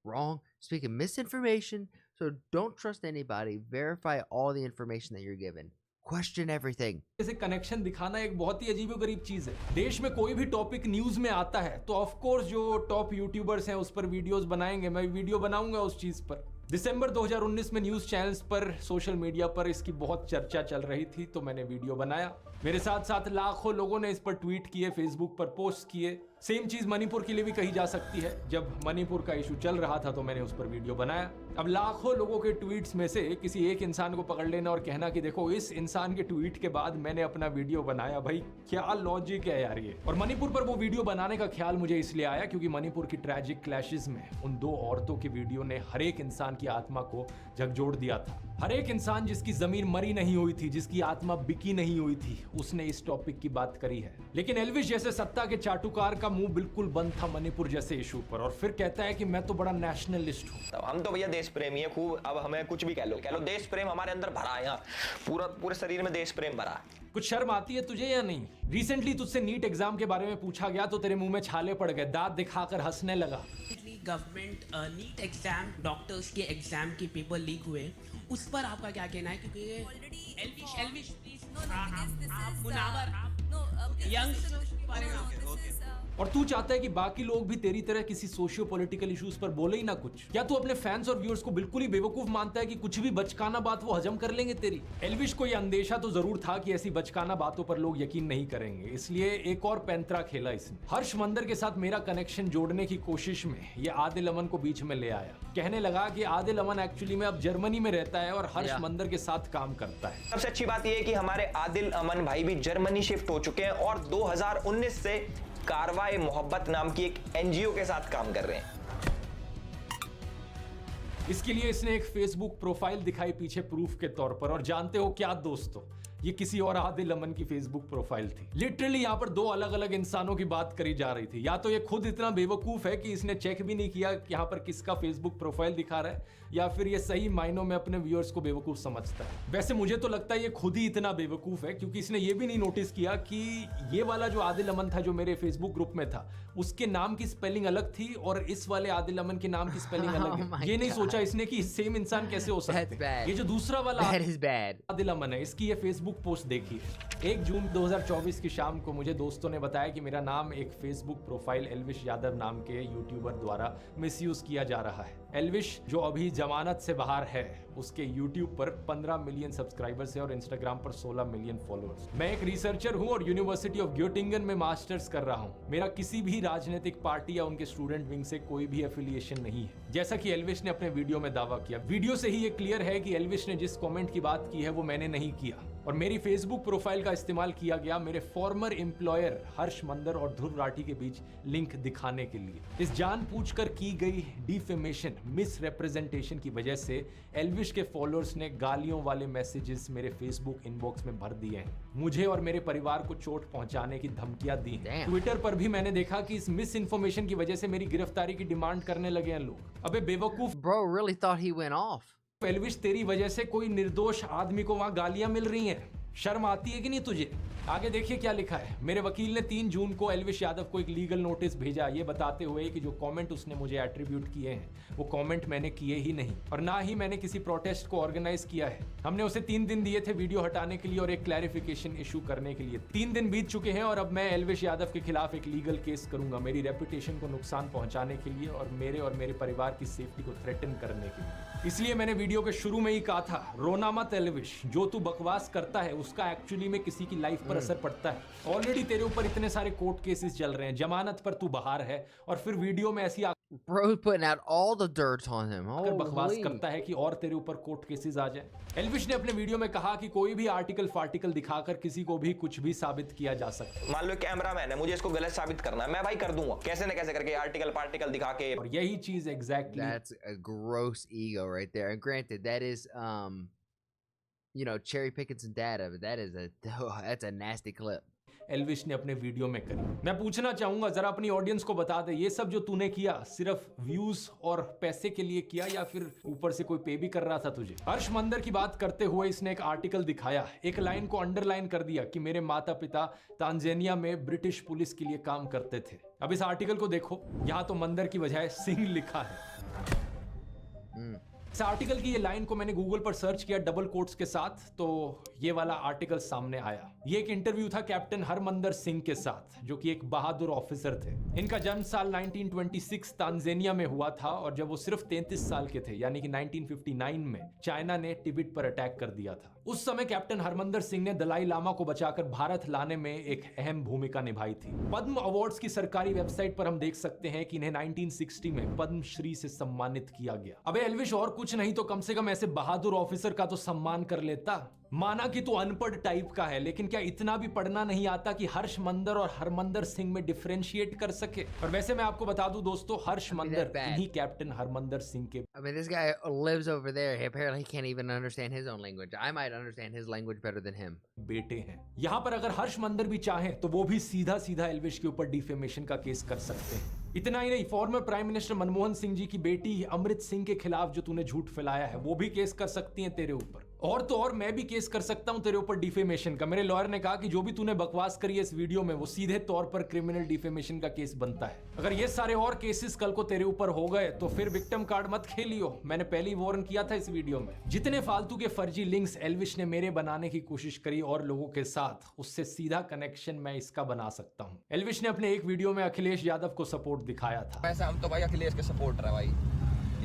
wrong, speaking misinformation. So don't trust anybody. Verify all the information that you're given. Question everything. ऐसे connection दिखाना एक बहुत ही अजीबोगरीब चीज है। देश में कोई भी टॉपिक न्यूज में आता है तो ऑफ कोर्स जो टॉप यूट्यूबर्स हैं उस पर वीडियोस बनाएंगे। मैं वीडियो बनाऊंगा उस चीज पर। दिसंबर 2019 में न्यूज चैनल्स पर, सोशल मीडिया पर इसकी बहुत चर्चा चल रही थी, तो मैंने वीडियो बनाया। मेरे साथ साथ लाखों लोगों ने इस पर ट्वीट किए, फेसबुक पर पोस्ट किए। सेम चीज मणिपुर के लिए भी कही जा सकती है। जब मणिपुर का इशू चल रहा था तो मैंने उस पर वीडियो बनाया। अब लाखों लोगों के ट्वीट्स में से किसी एक इंसान को पकड़ लेना और कहना कि देखो इस इंसान के ट्वीट के बाद मैंने अपना वीडियो बनाया, भाई क्या लॉजिक है यार ये। और मणिपुर पर वो वीडियो बनाने का ख्याल मुझे इसलिए आया क्योंकि मणिपुर की ट्रैजिक क्लैशेस में उन दो औरतों की वीडियो ने हर एक इंसान की आत्मा को झकझोर दिया था। हर एक इंसान जिसकी जमीन मरी नहीं हुई थी, जिसकी आत्मा बिकी नहीं हुई थी, उसने इस टॉपिक की बात करी है। लेकिन एल्विश जैसे सत्ता के चाटुकार का मुंह बिल्कुल बंद था मणिपुर जैसे इशू पर, और फिर कहता है कि मैं तो बड़ा नेशनलिस्ट हूँ। तो हम तो भैया देश प्रेमी है खूब, अब हमें कुछ भी कह लो देश प्रेम हमारे अंदर भरा है, यहाँ पूरे शरीर में देश प्रेम भरा है। कुछ शर्म आती है तुझे या नहीं? रिसेंटली तुझसे नीट एग्जाम के बारे में पूछा गया तो तेरे मुंह में छाले पड़ गए, दांत दिखाकर हंसने लगा। गवर्नमेंट नीट एग्जाम, डॉक्टर्स के एग्जाम के पेपर लीक हुए, उस पर आपका क्या कहना है? क्योंकि एल्विश प्लीज मुनावर यंगस्टर्स के बारे में और तू चाहता है कि बाकी लोग भी तेरी तरह किसी सोशियो पॉलिटिकल इश्यूज पर बोले ही ना कुछ। क्या तू अपने फैंस और व्यूअर्स को बिल्कुल ही बेवकूफ मानता है कि कुछ भी बचकाना बात वो हजम कर लेंगे तेरी? एल्विश को यह अंदेशा तो जरूर था कि ऐसी बचकाना बातों पर लोग यकीन नहीं करेंगे, इसलिए एक और पैंतरा खेला इसने। हर्ष मंदर के साथ मेरा कनेक्शन जोड़ने की कोशिश में ये आदिल अमन को बीच में ले आया। कहने लगा कि आदिल अमन एक्चुअली में अब जर्मनी में रहता है और हर्ष मंदर के साथ काम करता है। सबसे अच्छी बात यह है कि हमारे आदिल अमन भाई भी जर्मनी शिफ्ट हो चुके हैं और 2019 से कारवाए मोहब्बत नाम की एक एनजीओ के साथ काम कर रहे हैं। इसके लिए इसने एक फेसबुक प्रोफाइल दिखाई पीछे प्रूफ के तौर पर, और जानते हो क्या दोस्तों, ये किसी और आदिल अमन की फेसबुक प्रोफाइल थी। लिटरली यहाँ पर दो अलग अलग इंसानों की बात करी जा रही थी। या तो ये खुद इतना बेवकूफ है कि इसने चेक भी नहीं किया कि यहाँ पर किसका फेसबुक प्रोफाइल दिखा रहा है, या फिर ये सही मायनों में अपने व्यूअर्स को बेवकूफ समझता है। वैसे मुझे तो लगता है ये खुद ही इतना बेवकूफ है क्योंकि इसने ये भी नहीं नोटिस किया कि ये वाला जो आदिल अमन था जो मेरे फेसबुक ग्रुप में था, उसके नाम की स्पेलिंग अलग थी और इस वाले आदिल अमन के नाम की स्पेलिंग अलग है। ये नहीं सोचा इसने कि सेम इंसान कैसे हो सकते हैं। ये जो दूसरा वाला आदिल अमन है, इसकी ये फेसबुक पोस्ट देखिए। 1 जून 2024 की शाम को मुझे दोस्तों ने बताया कि मेरा नाम एक फेसबुक प्रोफाइल एल्विश यादव नाम के यूट्यूबर द्वारा मिसयूज किया जा रहा है। एल्विश जो अभी जमानत से बाहर है, उसके यूट्यूब पर 15 मिलियन सब्सक्राइबर्स है और इंस्टाग्राम पर 16 मिलियन फॉलोअर्स। मैं एक रिसर्चर हूं और यूनिवर्सिटी ऑफ ग्योटिंगन में मास्टर्स कर रहा हूं। मेरा किसी भी राजनीतिक पार्टी या उनके स्टूडेंट विंग से कोई भी एफिलिएशन नहीं है, जैसा कि एल्विश ने अपने वीडियो में दावा किया। वीडियो से ही ये क्लियर है कि एल्विश ने जिस कमेंट की बात की है वो मैंने नहीं किया, और मेरी फेसबुक प्रोफाइल का इस्तेमाल किया गया मेरे फॉर्मर एम्प्लॉयर हर्ष मंदर और ध्रुव राठी के बीच लिंक दिखाने के लिए। इस जानबूझकर की गई डिफेमेशन, मिस रिप्रेजेंटेशन की वजह से एल्विश के फॉलोअर्स ने गालियों वाले मैसेजेस मेरे फेसबुक इनबॉक्स में भर दिए हैं। मुझे और मेरे परिवार को चोट पहुंचाने की धमकियां दी हैं। ट्विटर पर भी मैंने देखा कि इस मिस इन्फॉर्मेशन की वजह से मेरी गिरफ्तारी की डिमांड करने लगे हैं लोग। अबे बेवकूफ, Bro really thought he went off. Elvish तेरी वजह से कोई निर्दोष आदमी को वहां गालियां मिल रही हैं। शर्म आती है कि नहीं तुझे? आगे देखिए क्या लिखा है। मेरे वकील ने 3 जून को एल्विश यादव को एक लीगल नोटिस भेजा, ये बताते हुए कि जो कमेंट उसने मुझे एट्रीब्यूट किए हैं वो कमेंट मैंने किए ही नहीं, और ना ही मैंने किसी प्रोटेस्ट को ऑर्गेनाइज किया है। हमने उसे 3 दिन दिए थे वीडियो हटाने के लिए और एक क्लैरिफिकेशन इशू करने के लिए। 3 दिन बीत चुके हैं और अब मैं एल्विश यादव के खिलाफ एक लीगल केस करूंगा, मेरी रेपुटेशन को नुकसान पहुंचाने के लिए और मेरे परिवार की सेफ्टी को थ्रेटन करने के लिए। इसलिए मैंने वीडियो के शुरू में ही कहा था, रोना मत एल्विश, जो तू बकवास करता है उसका एक्चुअली में किसी की लाइफ पर असर पड़ता है। ऑलरेडी तेरे ऊपर इतने सारे कोर्ट केसेस चल रहे हैं, जमानत पर तू बाहर है, और फिर वीडियो में ऐसी Bro putting out all the dirt on him. बकवास करता है कि और तेरे ऊपर कोर्ट केसेस आ जाए। एल्विश ने अपने वीडियो में कहा कि कोई भी आर्टिकल दिखाकर किसी को भी कुछ भी साबित किया जा सकता है। मान लो कैमरामैन है, मुझे इसको गलत साबित करना है, मैं भाई कर दूंगा कैसे न कैसे करके आर्टिकल दिखा के। और यही चीज exactly, That's a gross ego right there. And granted, that is you know, cherry picking some data, but that's a nasty clip. Elvish ने अपने वीडियो में करी। मैं पूछना चाहूंगा, जरा अपनी ऑडियंस को बता दे, ये सब जो तूने किया सिर्फ व्यूज और पैसे के लिए किया या फिर ऊपर से कोई पे भी कर रहा था तुझे? हर्ष मंदर की बात करते हुए इसने एक आर्टिकल दिखाया, एक लाइन को अंडरलाइन कर दिया कि मेरे माता पिता तांजानिया में ब्रिटिश पुलिस के लिए काम करते थे। अब इस आर्टिकल को देखो, यहाँ तो मंदर की बजाय सिंह लिखा है। इस आर्टिकल की ये लाइन को मैंने गूगल पर सर्च किया डबल कोट्स के साथ, तो ये वाला आर्टिकल सामने आया। ये एक इंटरव्यू था कैप्टन हरमंदर सिंह के साथ, जो कि एक बहादुर ऑफिसर थे। इनका जन्म साल 1926 तांजानिया में हुआ था और जब वो सिर्फ 33 साल के थे, यानी कि 1959 में चाइना ने तिब्बत पर अटैक कर दिया था। उस समय कैप्टन हरमंदर सिंह ने दलाई लामा को बचाकर भारत लाने में एक अहम भूमिका निभाई थी। पद्म अवार्ड्स की सरकारी वेबसाइट पर हम देख सकते हैं कि इन्हें 1960 में पद्म श्री से सम्मानित किया गया। अबे एल्विश, और कुछ नहीं तो कम से कम ऐसे बहादुर ऑफिसर का तो सम्मान कर लेता। माना कि तू अनपढ़ टाइप का है, लेकिन क्या इतना भी पढ़ना नहीं आता कि हर्ष मंदर और हरमंदर सिंह में डिफरेंशिएट कर सके? और वैसे मैं आपको बता दूं दोस्तों, हर्ष मंदर इन्हीं कैप्टन हरमंदर सिंह के I mean, this guy lives over there. He apparently can't even understand his own language. I might understand his language better than him. बेटे हैं। यहाँ पर अगर हर्ष मंदर भी चाहें तो वो भी सीधा सीधा एल्विश के ऊपर डिफेमेशन का केस कर सकते हैं। इतना ही नहीं, former prime minister Manmohan Singh ji की बेटी अमृत सिंह के खिलाफ जो तूने झूठ फैलाया है, वो भी केस कर सकती हैं तेरे ऊपर। और तो और मैं भी केस कर सकता हूं तेरे ऊपर डिफेमेशन का। मेरे लॉयर ने कहा कि जो भी तूने बकवास करी है इस वीडियो में, वो सीधे तौर पर क्रिमिनल डिफेमेशन का केस बनता है। अगर ये सारे और केसेस कल को तेरे ऊपर हो गए तो फिर विक्टिम कार्ड मत खेलियो। मैंने पहले ही वार्न किया था इस वीडियो में। जितने फालतू के फर्जी लिंक्स एल्विश ने मेरे बनाने की कोशिश करी और लोगों के साथ, उससे सीधा कनेक्शन मैं इसका बना सकता हूँ। एल्विश ने अपने एक वीडियो में अखिलेश यादव को सपोर्ट दिखाया था। वैसे हम तो भाई अखिलेश के सपोर्टर है भाई,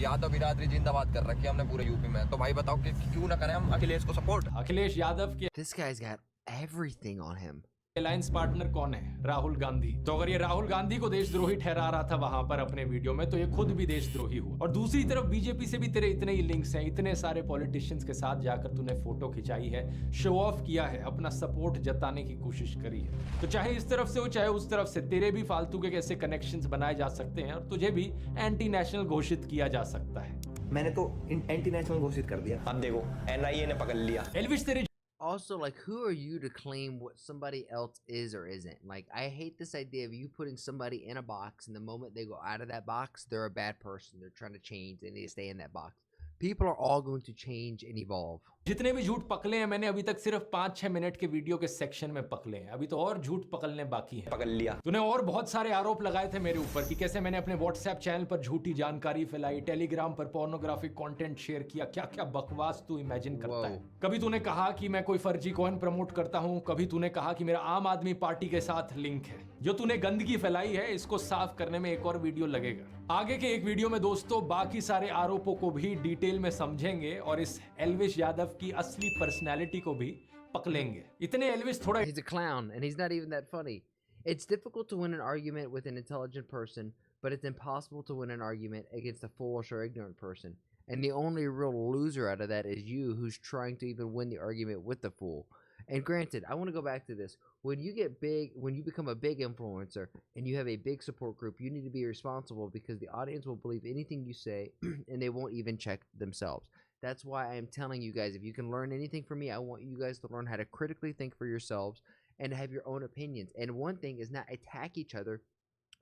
यादव बिरादरी जिंदाबाद कर रखी है हमने पूरे यूपी में। तो भाई बताओ कि क्यों ना करें हम अखिलेश को सपोर्ट। अखिलेश यादव के This guy's got everything on him. Alliance partner कौन है? राहुल गांधी। तो अगर ये राहुल गांधी को देशद्रोही ठहरा रहा था वहां पर अपने वीडियो में, तो ये खुद भी देशद्रोही हुआ। और दूसरी तरफ बीजेपी से भी तेरे इतने ही लिंक्स हैं, इतने सारे पॉलिटिशियंस के साथ जाकर तूने फोटो खिंचाई है, शो ऑफ किया है, अपना सपोर्ट जताने की कोशिश करी है। तो चाहे इस तरफ से हो चाहे उस तरफ से, तेरे भी फालतू के कैसे कनेक्शंस बनाए जा सकते हैं और तुझे भी एंटी नेशनल घोषित किया जा सकता है। मैंने तो एंटी नेशनल घोषित कर दिया। अब देखो एनआईए ने पकड़ लिया। एल्विश तेरे Also, like, who are you to claim what somebody else is or isn't? Like, I hate this idea of you putting somebody in a box, and the moment they go out of that box, they're a bad person. They're trying to change. They need to stay in that box. People are all going to change and evolve. जितने भी झूठ पकड़े हैं मैंने अभी तक सिर्फ 5-6 minute के वीडियो के सेक्शन में पकड़े हैं। अभी तो और झूठ पकड़ने बाकी है। पकड़ लिया। तूने और बहुत सारे आरोप लगाए थे मेरे ऊपर कि कैसे मैंने अपने व्हाट्सएप चैनल पर झूठी जानकारी फैलाई, टेलीग्राम पर पोर्नोग्राफिक कंटेंट शेयर किया। क्या क्या बकवास तू इमेजिन करता है। कभी तूने कहा कि मैं कोई फर्जी कॉइन प्रमोट करता हूं, कभी तूने कहा कि मेरा आम आदमी पार्टी के साथ लिंक है। जो तूने गंदगी फैलाई है, इसको साफ करने में एक और वीडियो लगेगा। आगे के एक वीडियो में दोस्तों बाकी सारे आरोपों को भी डिटेल में समझेंगे और इस एल्विश यादव की असली पर्सनालिटी को भी पकड़ेंगे। इतने एल्विश थोड़ा He's a clown and he's not even that funny. It's difficult to win an argument with an intelligent person, but it's impossible to win an argument against a foolish or ignorant person. And the only real loser out of that is you, who's trying to even win the argument with the fool. And granted, I want to go back to this. When you get big, when you become a big influencer and you have a big support group, you need to be responsible because the audience will believe anything you say and they won't even check themselves. That's why I am telling you guys, if you can learn anything from me, I want you guys to learn how to critically think for yourselves and have your own opinions. And one thing is not attack each other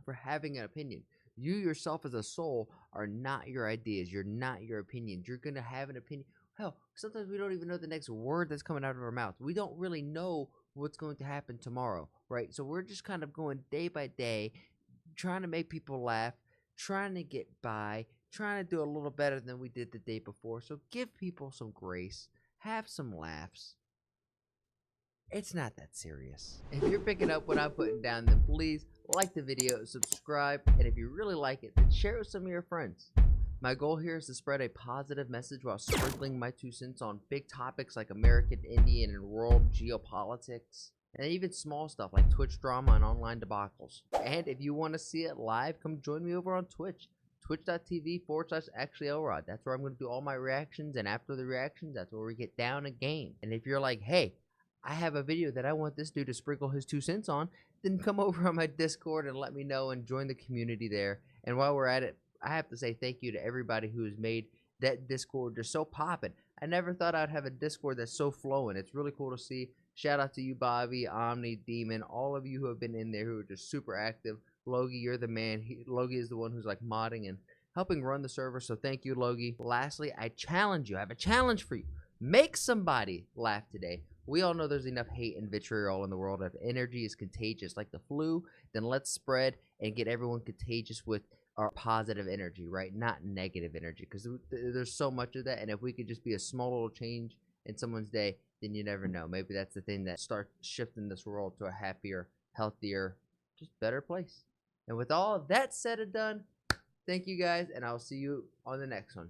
for having an opinion. You yourself as a soul are not your ideas. You're not your opinions. You're going to have an opinion. Hell, sometimes we don't even know the next word that's coming out of our mouth. We don't really know what's going to happen tomorrow, right? So we're just kind of going day by day, trying to make people laugh, trying to get by, trying to do a little better than we did the day before. So give people some grace, have some laughs. It's not that serious. If you're picking up what I'm putting down, then please like the video, subscribe, and if you really like it, then share it with some of your friends. My goal here is to spread a positive message while sprinkling my 2 cents on big topics like American, Indian, and world geopolitics, and even small stuff like Twitch drama and online debacles. And if you want to see it live, come join me over on Twitch. Twitch.tv/ActuallyElrod. That's where I'm going to do all my reactions, and after the reactions, that's where we get down a game. And if you're like, hey, I have a video that I want this dude to sprinkle his 2 cents on, then come over on my Discord and let me know and join the community there. And while we're at it, I have to say thank you to everybody who has made that Discord just so poppin'. I never thought I'd have a Discord that's so flowing. It's really cool to see. Shout out to you, Bobby, Omni, Demon, all of you who have been in there who are just super active. Logie, you're the man. Logie is the one who's like modding and helping run the server, so thank you, Logie. Lastly, I challenge you. I have a challenge for you. Make somebody laugh today. We all know there's enough hate and vitriol in the world. If energy is contagious like the flu, then let's spread and get everyone contagious with our positive energy, right? Not negative energy, because there's so much of that. And if we could just be a small little change in someone's day, then you never know. Maybe that's the thing that starts shifting this world to a happier, healthier, just better place. And with all of that said and done, thank you guys, and I'll see you on the next one.